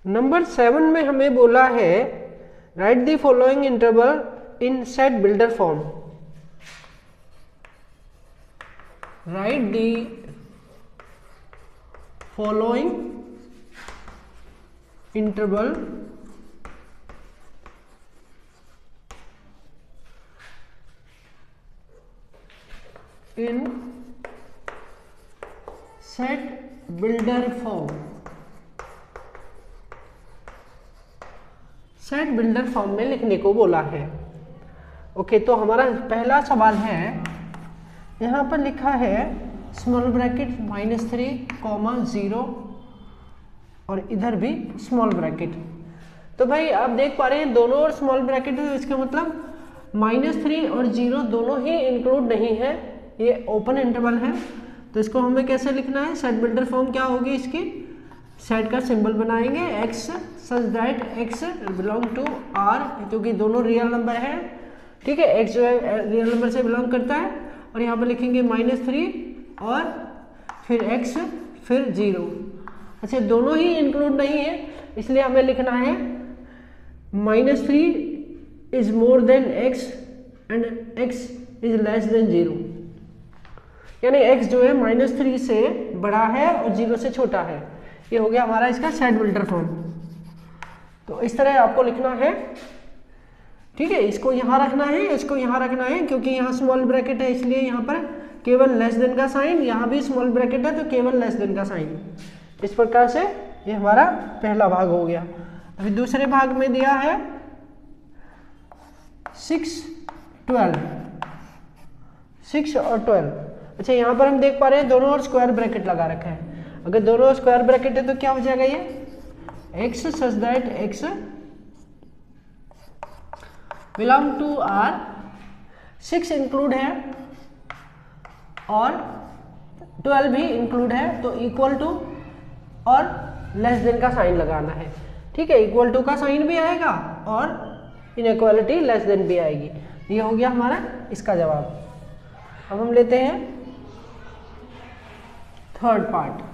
Number 7 में हमें बोला है right the following interval in set builder form. Right the following interval in set builder form. Set builder form में लिखने को बोला है। ओके, तो हमारा पहला सवाल है, यहाँ पर लिखा है स्मॉल ब्रैकेट -3, 0 और इधर भी स्मॉल ब्रैकेट। तो भाई आप देख पा रहे हैं दोनों और स्मॉल ब्रैकेट है, इसका मतलब -3 और 0 दोनों ही इंक्लूड नहीं है, ये ओपन इंटरवल है। तो इसको हमें कैसे लिखना है, सेट बिल्डर फॉर्म क्या होगी इसकी, सेट का सिंबल बनाएंगे x such that x belong to r, क्योंकि दोनों रियल नंबर है। ठीक है, x जो है रियल नंबर से बिलोंग करता है। और यहाँ पर लिखेंगे -3 और फिर x फिर 0। अच्छा, दोनों ही इंक्लूड नहीं है, इसलिए हमें लिखना है -3 is more than x and x is less than 0, यानी x जो है -3 से बड़ा है और 0 से छोटा है। ये हो गया हमारा इसका सेट बिल्डर फॉर्म। तो इस तरह आपको लिखना है। ठीक है, इसको यहाँ रखना है, इसको यहाँ रखना है, क्योंकि यहाँ स्मॉल ब्रैकेट है इसलिए यहाँ पर केवल लेस देन का साइन, यहाँ भी स्मॉल ब्रैकेट है तो केवल लेस देन का साइन। इस प्रकार से ये हमारा पहला भाग हो गया। अभी दूसरे भाग में दिया है 6, 12, 6 और 12। अच्छा, यहाँ पर हम देख पा रहे हैं दोनों और स्क्वायर ब्रैकेट लगा रखा है। अगर दोनों स्क्वायर ब्रैकेट है तो क्या हो जाएगा, ये x such that x belong to r, 6 include है और 12 भी इंक्लूड है, तो इक्वल टू और लेस देन का साइन लगाना है। ठीक है, इक्वल टू का साइन भी आएगा और इनइक्वालिटी लेस देन भी आएगी। ये हो गया हमारा इसका जवाब। अब हम लेते हैं थर्ड पार्ट।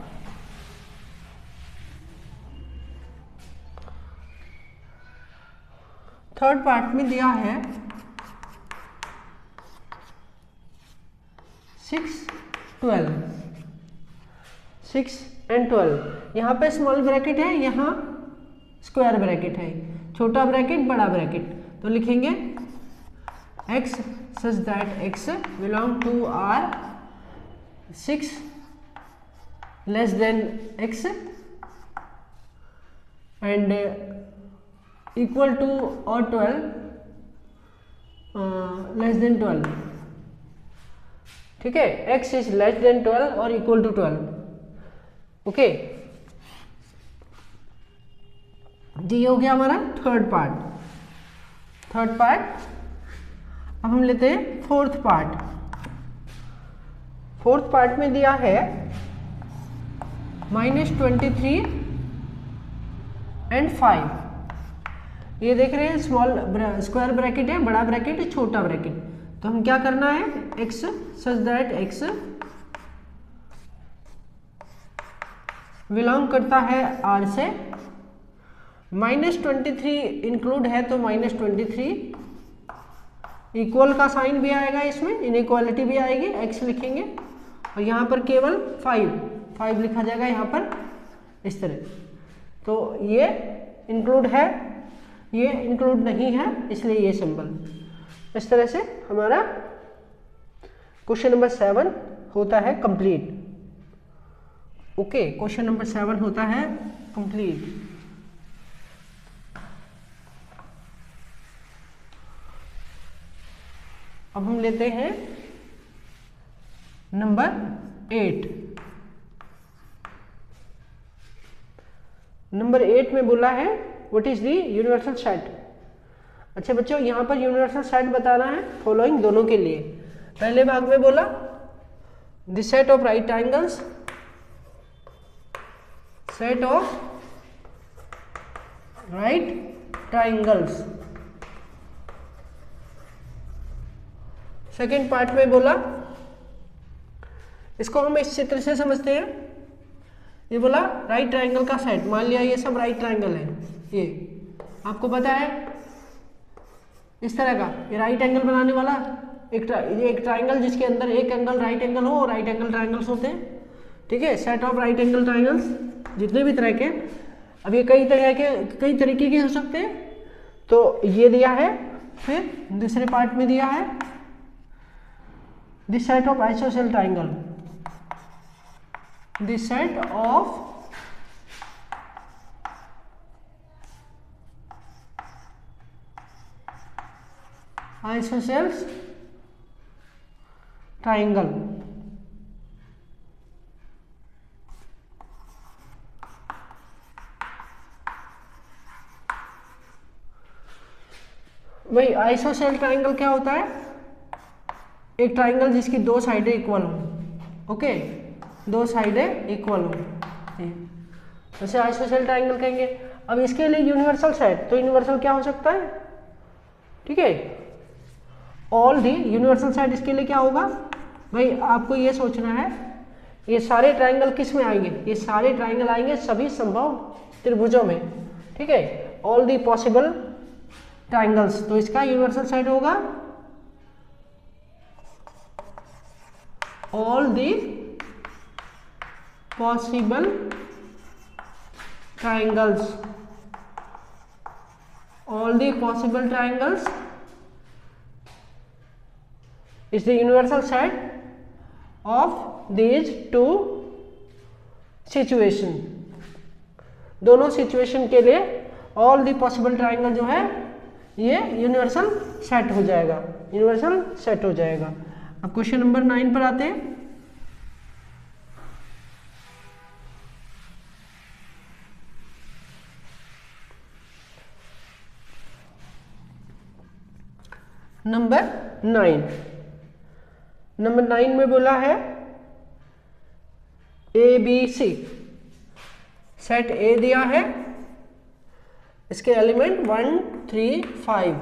थर्ड पार्ट में दिया है 6, 12, 6 एंड 12। यहाँ पे स्मॉल ब्रैकेट है, यहाँ स्क्वायर ब्रैकेट है, छोटा ब्रैकेट बड़ा ब्रैकेट। तो लिखेंगे x such that x belong to r, 6 less than x and equal to और 12 लेस देन 12। ठीक है, x इज लेस देन 12 और इक्वल टू 12। ओके, जी हो गया हमारा थर्ड पार्ट। अब हम लेते हैं फोर्थ पार्ट में दिया है -23 एंड 5। ये देख रहे हैं स्मॉल स्क्वायर ब्रैकेट है, बड़ा ब्रैकेट है, छोटा ब्रैकेट। तो हम क्या करना है, x such that x belong करता है r से, -23 इंक्लूड है तो -23, इक्वल का साइन भी आएगा इसमें, इनइक्वालिटी भी आएगी, x लिखेंगे और यहाँ पर केवल 5 लिखा जाएगा यहाँ पर इस तरह। तो ये इंक्लूड है, ये इंक्लूड नहीं है, इसलिए ये सिंबल। इस तरह से हमारा क्वेश्चन नंबर 7 होता है कंप्लीट। ओके, क्वेश्चन नंबर 7 होता है कंप्लीट। अब हम लेते हैं नंबर 8। नंबर 8 में बोला है what is the universal set. अच्छा बच्चों, यहाँ पर यूनिवर्सल सेट बताना है फॉलोइंग दोनों के लिए। पहले भाग में बोला the set of right triangles, set of right triangles. Second part में बोला, इसको हम इस चित्र से समझते हैं, ये बोला राइट ट्राइंगल का सेट, मान लिया ये सब राइट ट्राइंगल है, ये आपको पता है इस तरह का ये राइट एंगल बनाने वाला ये एक ट्राइंगल जिसके अंदर एक एंगल राइट एंगल हो, राइट एंगल ट्राइंगल्स होते हैं, ठीक है, set of right angle triangles जितने भी तरह के। अब ये कई तरीके के हो सकते हैं, तो ये दिया है, फिर दूसरे पार्ट में दिया है this set of ISOCELL triangle, this set of isosceles triangle, भाई आइसोसेल ट्राइंगल क्या होता है? एक ट्राइंगल जिसकी दो साइडें इक्वल हो, ओके, दो साइडें इक्वल हो, जैसे आइसोसेल ट्राइंगल कहेंगे। अब इसके लिए यूनिवर्सल सेट, तो यूनिवर्सल क्या हो सकता है, ठीक है, ऑल दी यूनिवर्सल सेट। इसके लिए क्या होगा भाई, आपको ये सोचना है ये सारे ट्राइंगल किस में आएंगे, ये सारे ट्राइंगल आएंगे सभी संभव त्रिभुजों में, ठीक है, ऑल दी पॉसिबल ट्राइंगल्स। तो इसका यूनिवर्सल सेट होगा all the possible triangles, all the possible triangles is the universal set of these two situation। दोनों सिचुएशन के लिए ऑल दी पॉसिबल ट्राइंगल जो है ये यूनिवर्सल सेट हो जाएगा, यूनिवर्सल सेट हो जाएगा। अब क्वेश्चन नंबर 9 पर आते हैं। नंबर 9 में बोला है ए बी सी, सेट ए दिया है, इसके एलिमेंट 1 3 5,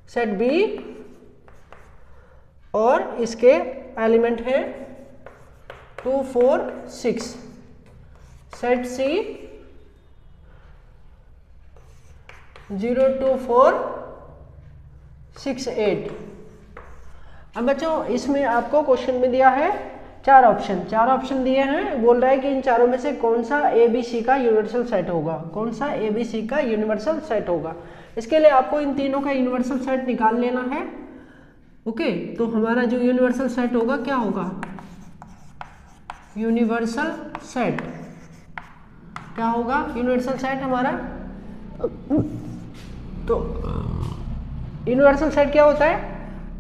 सेट बी और इसके एलिमेंट है 2 4 6, सेट सी 0 2 4 6 8। अब बच्चों इसमें आपको क्वेश्चन में दिया है चार ऑप्शन दिए हैं, बोल रहा है कि इन चारों में से कौन सा ए बी सी का यूनिवर्सल सेट होगा, कौन सा ए बी सी का यूनिवर्सल सेट होगा। इसके लिए आपको इन तीनों का यूनिवर्सल सेट निकाल लेना है, ओके। तो हमारा जो यूनिवर्सल सेट होगा क्या होगा, यूनिवर्सल सेट क्या होगा, यूनिवर्सल सेट हमारा, तो यूनिवर्सल सेट क्या होता है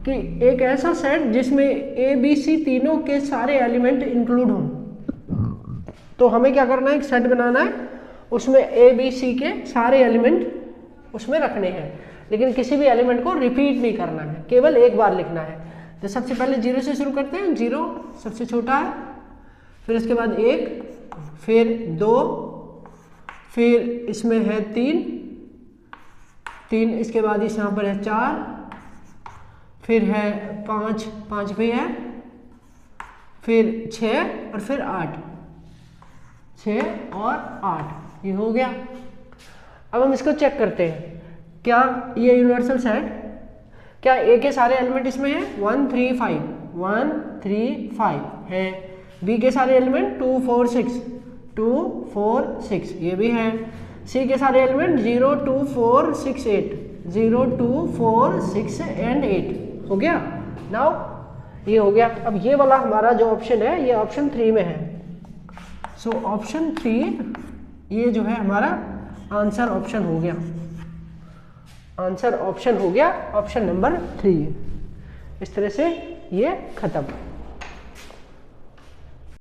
कि एक ऐसा सेट जिसमें ए बी सी तीनों के सारे एलिमेंट इंक्लूड हों। तो हमें क्या करना है, एक सेट बनाना है, उसमें ए बी सी के सारे एलिमेंट उसमें रखने हैं, लेकिन किसी भी एलिमेंट को रिपीट नहीं करना है, केवल एक बार लिखना है। तो सबसे पहले 0 से शुरू करते हैं, 0 सबसे छोटा है, फिर उसके बाद 1, फिर 2, फिर इसमें है 3, इसके बाद इस यहाँ पर है 4, फिर है 5 भी है, फिर 6 और फिर 8, 6 और 8, ये हो गया। अब हम इसको चेक करते हैं, क्या ये यूनिवर्सल सेट, क्या ए के सारे एलिमेंट इसमें है 1 3 5 है, बी के सारे एलिमेंट 2 4 6 ये भी है, सी के सारे एलिमेंट 0 2 4 6 8 0 2 4 6 एंड 8 हो गया। नाउ ये हो गया। अब ये वाला हमारा जो ऑप्शन है ये ऑप्शन 3 में है, सो ऑप्शन 3 ये जो है हमारा आंसर ऑप्शन हो गया, आंसर ऑप्शन हो गया, ऑप्शन नंबर 3। इस तरह से ये खत्म।